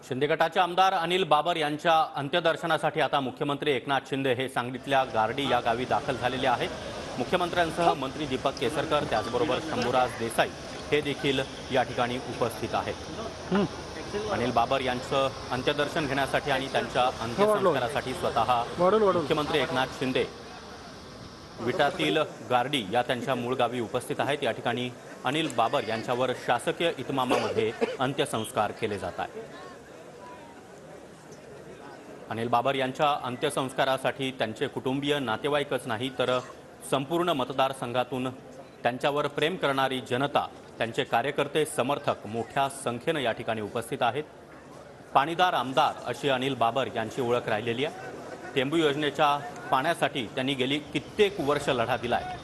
शिंदे गटाचे आमदार अनिल बाबर यांच्या अंत्यदर्शनासाठी आता मुख्यमंत्री एकनाथ शिंदे हे सांगलीतल्या गारडी या गावी दाखल झालेले आहेत। मुख्यमंत्र्यांसह मंत्री दीपक केसरकर त्याचबरोबर शंभूराज देसाई हे देखील या ठिकाणी उपस्थित आहेत। अनिल बाबर यांचं अंत्यदर्शन घेण्यासाठी आणि त्यांच्या अंत्यसंस्कारासाठी स्वतः मुख्यमंत्री एकनाथ शिंदे विटातील गारडी या त्यांच्या मूळ गावी उपस्थित आहेत। या ठिकाणी अनिल बाबर यांच्यावर शासकीय इतमामामध्ये अंत्यसंस्कार केले जात आहेत। अनिल बाबर यांच्या अंत्यसंस्कारासाठी त्यांचे कुटुंबीय नातेवाईकच नाही तर संपूर्ण मतदारसंघातून त्यांच्यावर प्रेम करणारी जनता, त्यांचे कार्यकर्ते, समर्थक मोठ्या संख्येने या ठिकाणी उपस्थित आहेत। पाणीदार आमदार अशी अनिल बाबर यांची ओळख राहिलेली आहे। टेंबू योजनेच्या पाण्यासाठी त्यांनी गेली कित्येक वर्ष लढा दिलाय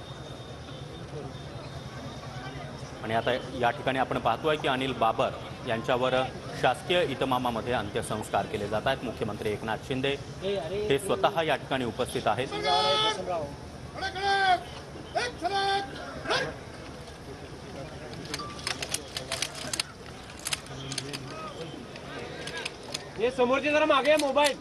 आणि आता या ठिकाणी आपण पाहतोय की अनिल बाबर यांच्यावर शासकीय इतमामामध्ये अंत्यसंस्कार केले जात आहेत। मुख्यमंत्री एकनाथ शिंदे हे स्वतः या ठिकाणी उपस्थित आहेत। ये समोरचे जरा मागे मोबाईल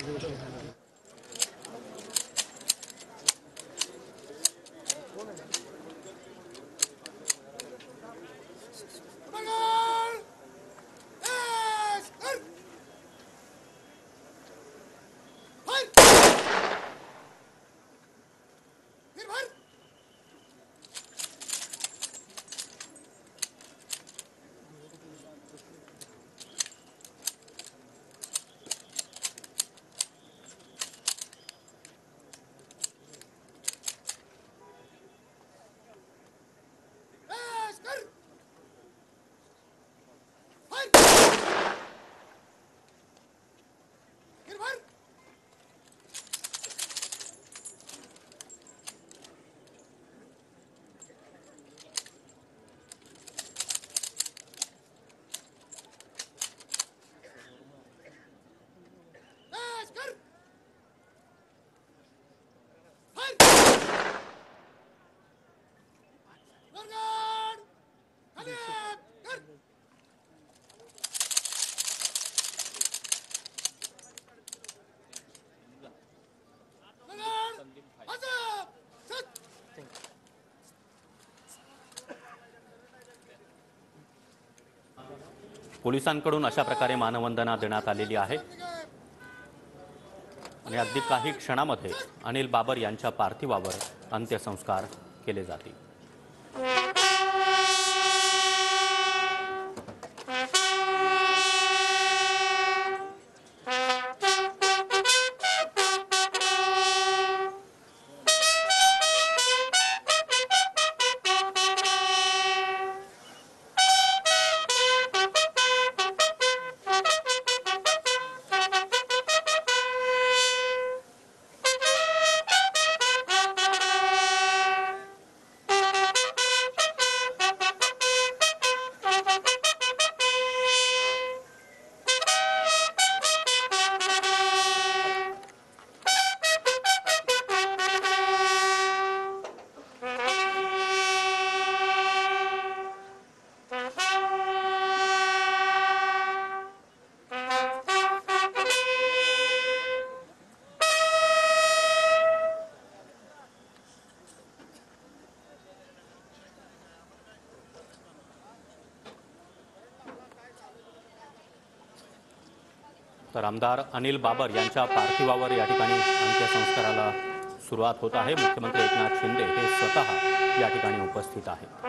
पोलिसांकडून अशा प्रकारे मानवंदना देण्यात आलेली आहे आणि अगदी काही क्षणामध्ये अनिल बाबर यांच्या पार्थिवावर अंत्यसंस्कार केले जातील। तर आमदार अनिल बाबर यांच्या पार्थिवावर या ठिकाणी अंत्यसंस्काराला सुरुवात होत आहे। मुख्यमंत्री एकनाथ शिंदे हे स्वतः या ठिकाणी उपस्थित आहेत।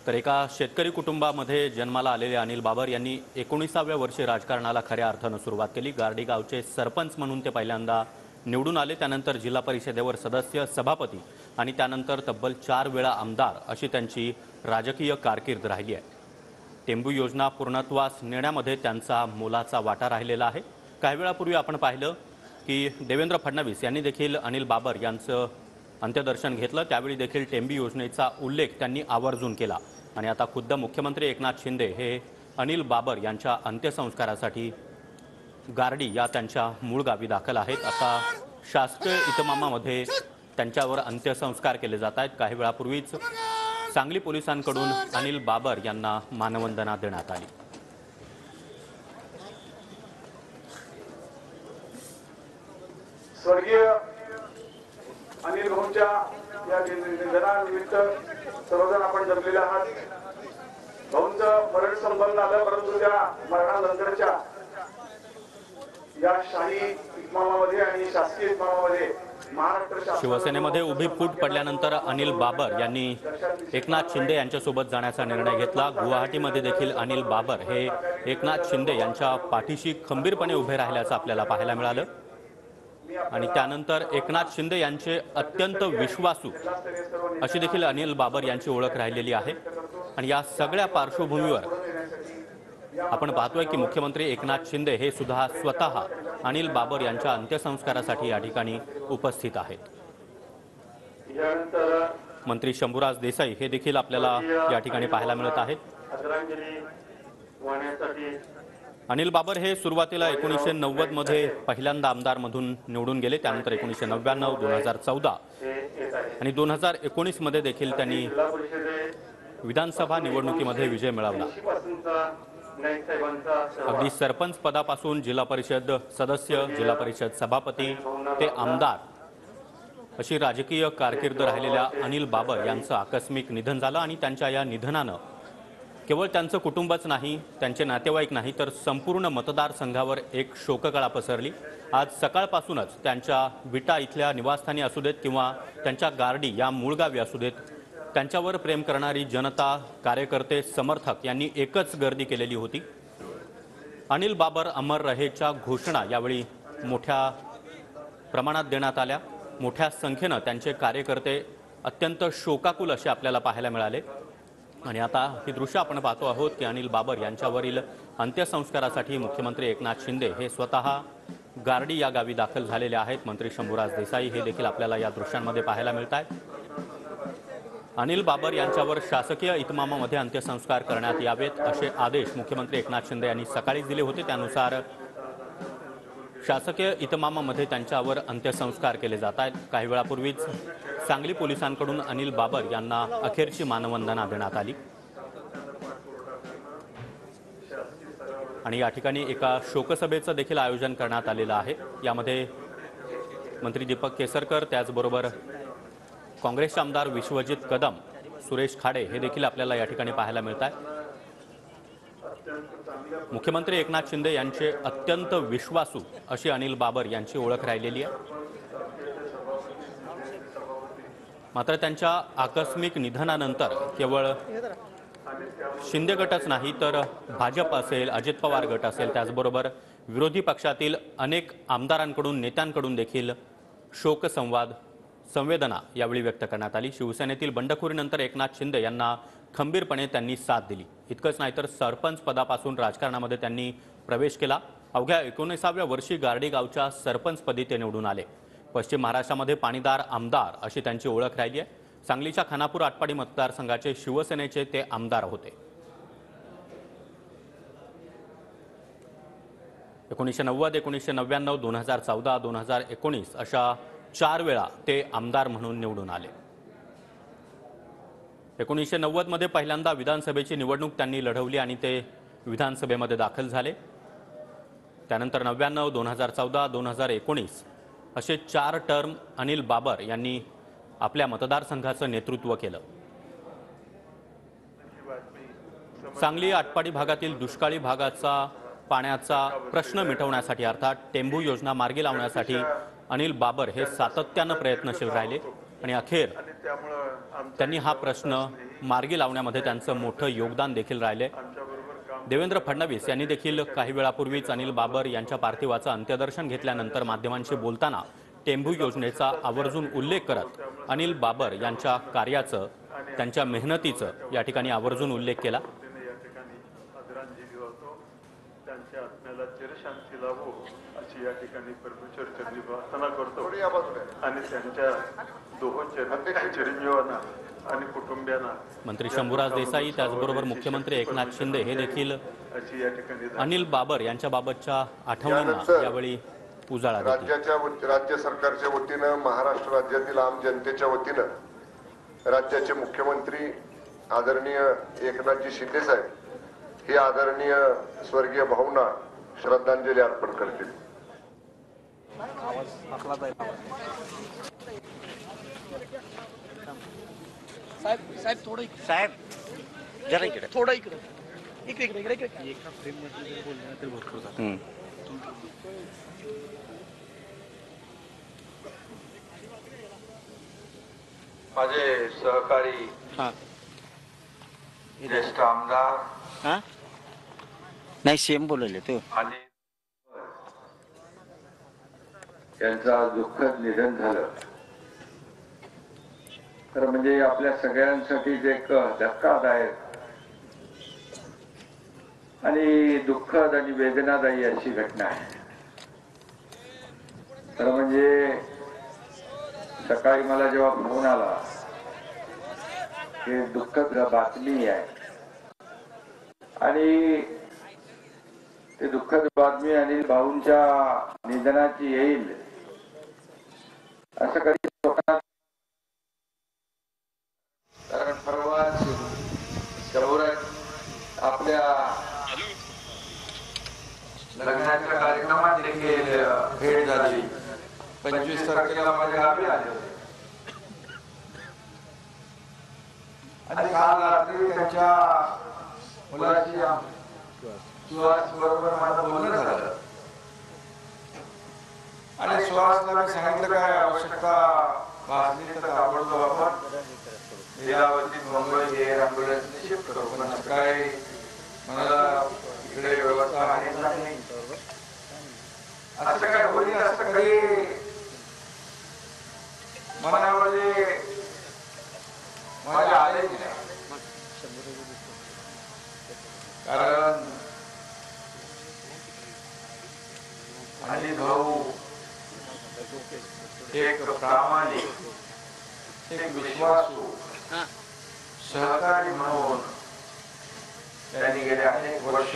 तर एका शेतकरी कुटुंबामध्ये जन्माला आलेले अनिल बाबर यांनी 19व्या वर्षी राजकारणाला खऱ्या अर्थानं सुरुवात केली। गारडी गावचे सरपंच म्हणून ते पहिल्यांदा निवडून आले। त्यानंतर जिल्हा परिषदेवर सदस्य, सभापती आणि त्यानंतर तब्बल 4 वेळा आमदार अशी त्यांची राजकीय कारकीर्द राहिली आहे। टेंबू योजना पूर्णत्वास नेण्यामध्ये त्यांचा मोलाचा वाटा राहिलेला आहे। काही वेळापूर्वी आपण पाहिलं की देवेंद्र फडणवीस यांनी देखील अनिल बाबर यांचं अंत्यदर्शन घेतलं। त्यावेळी देखील टेंबू योजनेचा उल्लेख त्यांनी आवर्जून केला आणि आता खुद्द मुख्यमंत्री एकनाथ शिंदे हे अनिल बाबर यांच्या अंत्यसंस्कारासाठी गारडी या त्यांच्या मूळ गावी दाखल आहेत। आता शासकीय इतमामामध्ये त्यांच्यावर अंत्यसंस्कार केले जात आहेत। काही वेळापूर्वीच सांगली पोलिसांकडून अनिल बाबर यांना मानवंदना देण्यात आली। स्वर्गीय अनिल भाऊंच्या या निधनानिमित्त सर्वजण आपण जमलेले आहात। भाऊंचं मरण संपन्न आलं, परंतु त्या मरणानंतरच्या या शाही इतमामामध्ये आणि शासकीय इतमामामध्ये महाराष्ट्र शिवसेनेमध्ये उभी फूट पडल्यानंतर अनिल बाबर यांनी एकनाथ शिंदे यांच्यासोबत जाण्याचा निर्णय घेतला। गुवाहाटीमध्ये देखील अनिल बाबर हे एकनाथ शिंदे यांच्या पाठीशी खंबीरपणे उभे राहिल्याचं आपल्याला पाहायला मिळालं आणि त्यानंतर एकनाथ शिंदे यांचे अत्यंत विश्वासू अशी देखील अनिल बाबर यांची ओळख राहिलेली आहे। आणि या सगळ्या पार्श्वभूमीवर आपण पाहतोय की मुख्यमंत्री एकनाथ शिंदे हे सुद्धा स्वतः अनिल बाबर यांच्या अंत्यसंस्कारासाठी या ठिकाणी उपस्थित आहेत। मंत्री शंभूराज देसाई हे देखील आपल्याला या ठिकाणी पाहायला मिळत आहेत। अनिल बाबर हे सुरुवातीला 1990 मध्ये पहिल्यांदा आमदारमधून निवडून गेले। त्यानंतर 1999, 2014 आणि 2019 मध्ये देखील त्यांनी विधानसभा निवडणुकीमध्ये विजय मिळवला। अगदी सरपंच पदापासून जिल्हा परिषद सदस्य, जिल्हा परिषद सभापती ते आमदार अशी राजकीय कारकीर्द राहिलेल्या अनिल बाबर यांचं आकस्मिक निधन झालं आणि त्यांच्या या निधनानं केवळ त्यांचं कुटुंबच नाही, त्यांचे नातेवाईक नाही, तर संपूर्ण मतदारसंघावर एक शोककळा पसरली। आज सकाळपासूनच त्यांच्या विटा इथल्या निवासस्थानी असू देत किंवा त्यांच्या गारडी या मूळ गावी असू देत, त्यांच्यावर प्रेम करणारी जनता, कार्यकर्ते, समर्थक यांनी एकच गर्दी केलेली होती। अनिल बाबर अमर रहेच्या घोषणा यावेळी मोठ्या प्रमाणात देण्यात आल्या। मोठ्या संख्येनं त्यांचे कार्यकर्ते अत्यंत शोकाकुल असे आपल्याला पाहायला मिळाले आणि आता ही दृश्य आपण पाहतो आहोत की अनिल बाबर यांच्यावरील अंत्यसंस्कारासाठी मुख्यमंत्री एकनाथ शिंदे हे स्वतः गारडी या गावी दाखल झालेले आहेत। मंत्री शंभूराज देसाई हे देखील आपल्याला या दृश्यांमध्ये पाहायला मिळत आहेत। अनिल बाबर यांच्यावर शासकीय इतमामामध्ये अंत्यसंस्कार करण्यात यावेत असे आदेश मुख्यमंत्री एकनाथ शिंदे यांनी सकाळीच दिले होते। त्यानुसार शासकीय इतमामामध्ये त्यांच्यावर अंत्यसंस्कार केले जात आहेत। काही वेळापूर्वीच सांगली पोलिसांकडून अनिल बाबर यांना अखेरची मानवंदना देण्यात आली आणि या ठिकाणी एका शोकसभेचं देखील आयोजन करण्यात आलेलं आहे। यामध्ये मंत्री दीपक केसरकर, त्याचबरोबर काँग्रेसचे आमदार विश्वजित कदम, सुरेश खाडे हे देखील आपल्याला या ठिकाणी पाहायला मिळत आहेत। मुख्यमंत्री एकनाथ शिंदे यांचे अत्यंत विश्वासू अशी अनिल बाबर यांची ओळख राहिलेली आहे। मात्र त्यांच्या आकस्मिक निधनानंतर केवळ शिंदे गटच नाही तर भाजप असेल, अजित पवार गट असेल, त्याचबरोबर विरोधी पक्षातील अनेक आमदारांकडून, नेत्यांकडून देखील शोकसंवाद, संवेदना यावेळी व्यक्त करण्यात आली। शिवसेनेतील बंडखोरीनंतर एकनाथ शिंदे यांना खंबीरपणे त्यांनी साथ दिली। इतकंच नाही तर सरपंच पदापासून राजकारणामध्ये त्यांनी प्रवेश केला। अवघ्या 19व्या वर्षी गारडी गावच्या सरपंचपदी ते निवडून आले। पश्चिम महाराष्ट्रामध्ये पाणीदार आमदार अशी त्यांची ओळख राहिली आहे। सांगलीच्या खानापूर आटपाडी मतदारसंघाचे शिवसेनेचे ते आमदार होते। 1990, 1999, 2014, 2019 अशा 4 वेळा ते आमदार म्हणून निवडून आले। 1990 मध्ये पहिल्यांदा विधानसभेची निवडणूक त्यांनी लढवली आणि ते विधानसभेमध्ये दाखल झाले। त्यानंतर 99, 2014, 2019 असे 4 टर्म अनिल बाबर यांनी आपल्या मतदारसंघाचं नेतृत्व केलं। सांगली आटपाडी भागातील दुष्काळी भागाचा पाण्याचा प्रश्न मिटवण्यासाठी अर्थात टेंबू योजना मार्गी लावण्यासाठी अनिल बाबर हे सातत्यानं प्रयत्नशील राहिले। आणि अखेर आणि त्यामुळं आमचा त्यांनी हा प्रश्न मार्गी लावण्यामध्ये त्यांचं मोठं योगदान देखील राहिले. आमच्याबरोबर काम देवेंद्र फडणवीस यांनी देखील काही वेळापूर्वीच अनिल बाबर यांच्या पार्थिवाचं अंत्यदर्शन घेतल्यानंतर माध्यमांशी बोलताना टेंभू योजनेचा आवर्जून उल्लेख करत अनिल बाबर यांच्या कार्याचं, त्यांच्या मेहनतीचं या ठिकाणी आवर्जून उल्लेख केला. या ठिकाणी आदरांजली वाहतो. त्यांच्या आत्म्याला चिरशांती लाभो अशी या ठिकाणी परमेश्वर चरणी प्रार्थना करतो आणि त्यांच्या दोहों चिरंजीवांना आणि कुटुंबियांना मंत्री शंभूराज देसाई त्याचबरोबर मुख्यमंत्री एकनाथ शिंदे हे देखील अशी या ठिकाणी अनिल बाबर यांच्या बाबतच्या आठवणींना यावेळी उजाळा देतील. राज्य सरकारच्या वतीनं, महाराष्ट्र राज्यातील आम जनतेच्या वतीनं राज्याचे मुख्यमंत्री आदरणीय एकनाथजी शिंदे साहेब हे आदरणीय स्वर्गीय भाऊंना श्रद्धांजली अर्पण करतील. साहेब थोडं साहेब जरा इकडे थोडं इकडे एका फ्रेम मध्ये जर बोललं तर भरपूर झालं. माझे सहकारी ज्येष्ठ आमदार हा नाही सेम बोलले तू आणि यांचं आज दुःखद निधन झालं. तर म्हणजे आपल्या सगळ्यांसाठीच एक धक्कादायक आणि दुःखद आणि वेदनादायी अशी घटना आहे. तर म्हणजे सकाळी मला जेव्हा फोन आला की दुःखद बातमी आहे आणि ते दुःखद बातमी अनिल भाऊंच्या निधनाची येईल असं कधी स्वप्नात, कारण परवाच शंभूराज आपल्या लग्नाच्या कार्यक्रमात देखील भेट झाली. 25 तारखेला माझ्या गावी आले होते आणि काल रात्री त्यांच्या मुलाची सुहास बरोबर माझं बोलणं झालं आणि सुहासला मी सांगितलं काय आवश्यकता भासली तर ताबडतोब आपण लीलावती मुंबई एअर ॲम्ब्युलन्सने शिफ्ट करू. पण सकाळी मला इकडे व्यवस्था आहे नाही असं काय होईल असं कधी मनामध्ये माझ्या आलेच नाही. कारण अनिल भाऊ एक प्रामाणिक, एक विश्वासू सहकारी म्हणून त्यांनी गेले अनेक वर्ष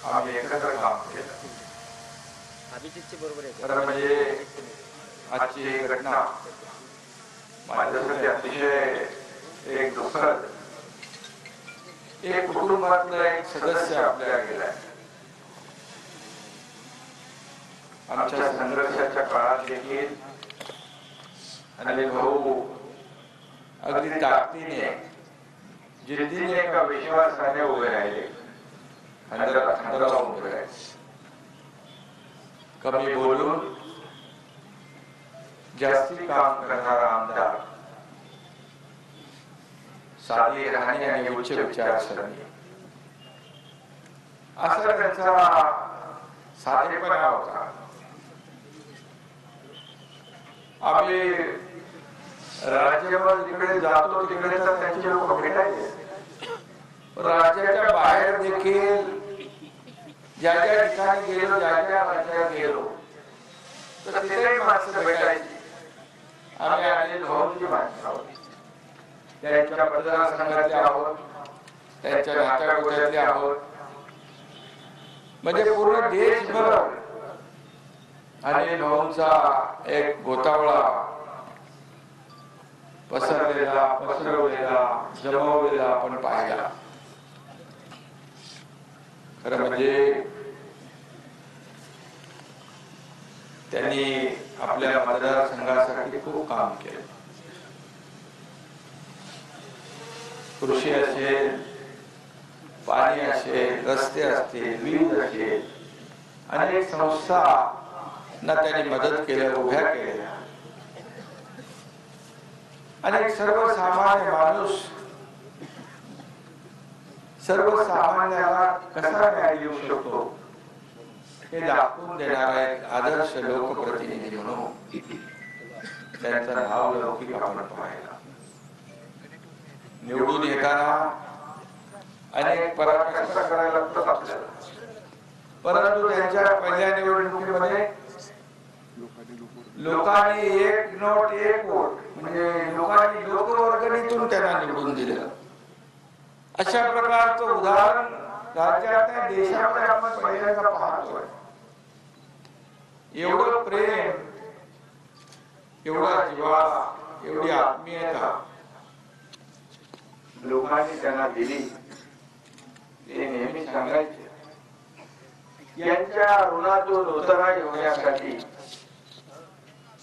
आम्ही एकत्र काम केलं. तर म्हणजे आजची घटना माझ्यासाठी अतिशय एक दुःखद, एक कुटुंबातलं एक सदस्य आपल्या गेलाय. आमच्या संघर्षाच्या काळात देखील अनिल भाऊ अगदी ताकदीने, जिद्दीने, एका विश्वासाने उभे राहिले. खंडराव उभे राहिले. कमी बोलून जास्ती काम करणारा आमदार, साधी राहणी आणि उच्च विचारसरणी असा त्यांचा साधेपणा होता. आम्ही राज्यभर जिकडे जातो तिकडे तर त्यांचे लोक भेटायचे. राज्याच्या बाहेर देखील ज्या ज्या ठिकाणी गेलो, ज्या ज्या राज्यात गेलो तर तिथेही माणसं भेटायची. आम्ही अनिल भाऊंची माणसं आहोत, त्यांच्या मतदारसंघातले आहोत, त्यांच्या नात्यागोत्यातले आहोत. म्हणजे पूर्ण देशभर अनिल भाऊंचा एक गोतावळा पसरलेला, पसरवलेला, जमवलेला आपण पाहिला. खरं म्हणजे त्यांनी आपल्या मतदारसंघासाठी खूप काम केलं. कृषी असेल, पाणी असेल, रस्ते असतील, वीज असेल, अनेक संस्थांना त्यांनी मदत केल्या, उभ्या केल्या. आणि एक सर्वसामान्य माणूस सर्वसामान्याला कसा न्याय देऊ शकतो हे दाखवून देणारा एक आदर्श लोकप्रतिनिधी म्हणून त्यांचं नाव लौकिक आपण पाहिला. निवडून येताना अनेक पराकाष्ठा करायला लागतात आपल्याला, परंतु त्यांच्या पहिल्या निवडणुकीमध्ये लोकांनी एक नोट एक वोट म्हणजे लोकांनी लोकवर्गणीतून त्यांना निवडून दिलं. अशा प्रकारचं उदाहरण राज्यात नाही देशामध्ये आपण पहिल्यांदा पाहतोय. एवढं प्रेम, एवढा जिव्हाळा, एवढी आत्मीयता लोकांनी त्यांना दिली. ते नेहमी सांगायचे यांच्या ऋणातून उतराई होण्यासाठी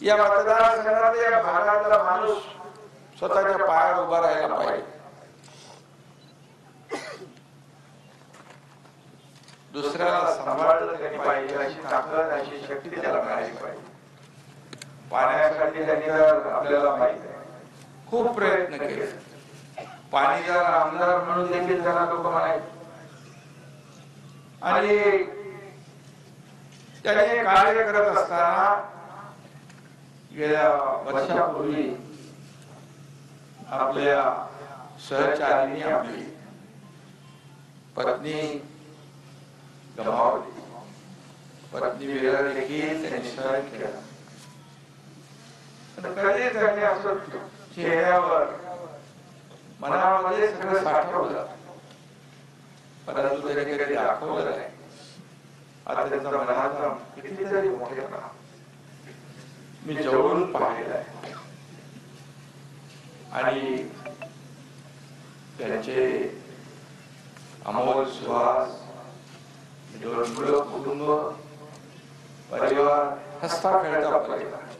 या मतदारसंघातल्या या भागातला माणूस स्वतःच्या पायावर उभा राहायला पाहिजे. दुसऱ्याला सांभाळलं त्यांनी पाहिजे, अशी ताकद अशी शक्ती त्याला मिळाली पाहिजे. पाण्यासाठी त्यांनी तर आपल्याला माहिती आहे खूप प्रयत्न केले. पाणीदार आमदार म्हणून देखील त्यांना लोक म्हणायचे आणि त्याने कार्य करत असताना गेल्या वर्षापूर्वी आपल्या सहचारीने आपली पत्नी गमावली. पत्नी विरह देखील त्यांनी सहन केला. कधीच त्यांनी असं चेहऱ्यावर मनामध्ये सगळं साठवलं, परंतु त्याने कधी दाखवलं नाही. आता त्यांचा मनाचा कितीतरी मोठेपणा मी जवळून पाहिलाय आणि त्यांचे अमोल सुहास, दोन मुलं, कुटुंब, परिवार, हसता खेळता परिवार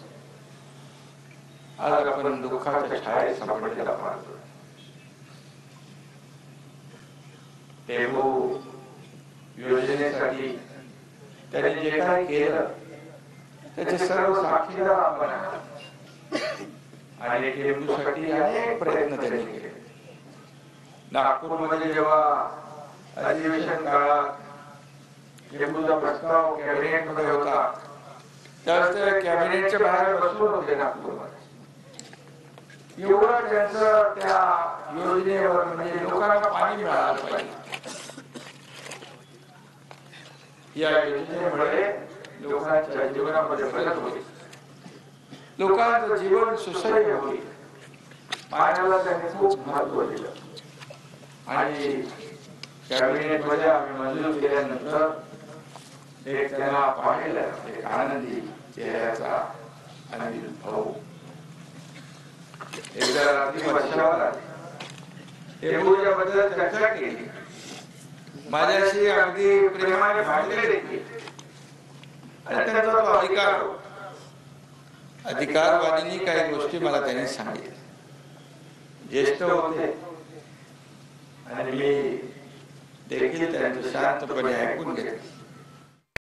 आज आपण दुःखाच्या छायेत सापडलेला पाहतो. टेंबू योजनेसाठी त्यांनी जे काही केलं त्याचे सर्व साक्षीदार आपण आहोत. आणि टेंबूसाठी अनेक प्रयत्न त्यांनी केले. नागपूरमध्ये जेव्हा अधिवेशन काळात टेंबूचा प्रस्ताव कॅबिनेटमध्ये होता त्यावेळेस ते कॅबिनेटच्या बाहेर बसून होते नागपूरमध्ये. एवढं त्यांचं त्या योजनेवर म्हणजे लोकांना पाणी मिळालं पाहिजे. या योजनेमुळे लोकांच्या जीवनामध्ये बदल होईल, लोकांचं जीवन सुसह्य होईल. पाण्याला त्यांनी खूप महत्व दिलं आणि कॅबिनेटमध्ये आम्ही मंजूर केल्यानंतर एक त्यांना पाहिलं एक आनंदी चेहऱ्याचा अनिल भाऊ एकदा रात्री वर्षावर टेंबूच्याबद्दल चर्चा केली. माझ्याशी अगदी प्रेमाने भांडले देखील आणि त्यांचा तो अधिकार अधिकारवादींनी काही गोष्टी मला त्यांनी सांगितल्या. ज्येष्ठ होते आणि मी देखील त्यांचं शांतपणे ऐकून घेतलं.